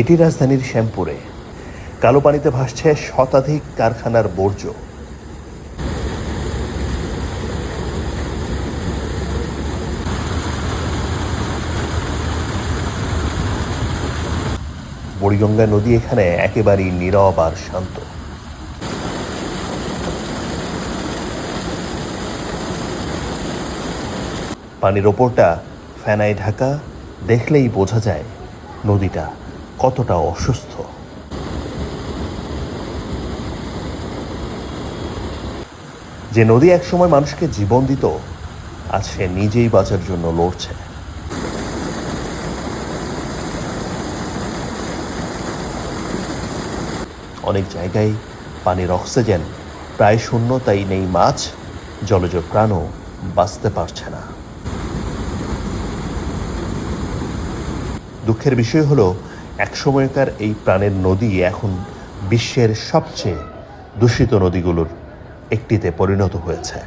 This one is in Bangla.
এটি রাজধানীর শ্যামপুরে। কালো পানিতে ভাসছে শতাধিক কারখানার বর্জ্য। বুড়িগঙ্গা নদী এখানে একেবারেই নীরব আর শান্ত। পানির ওপরটা ফেনায় ঢাকা, দেখলেই বোঝা যায় নদীটা কতটা অসুস্থ। যে নদী একসময় মানুষকে জীবন দিত, আজ সে নিজেই বাঁচার জন্য লড়ছে। অনেক জায়গায় পানির অক্সিজেন প্রায় শূন্য, তাই নেই মাছ, জলজ প্রাণও বাঁচতে পারছে না। দুঃখের বিষয় হলো, একসময়কার এই প্রাণের নদী এখন বিশ্বের সবচেয়ে দূষিত নদীগুলোর একটিতে পরিণত হয়েছে।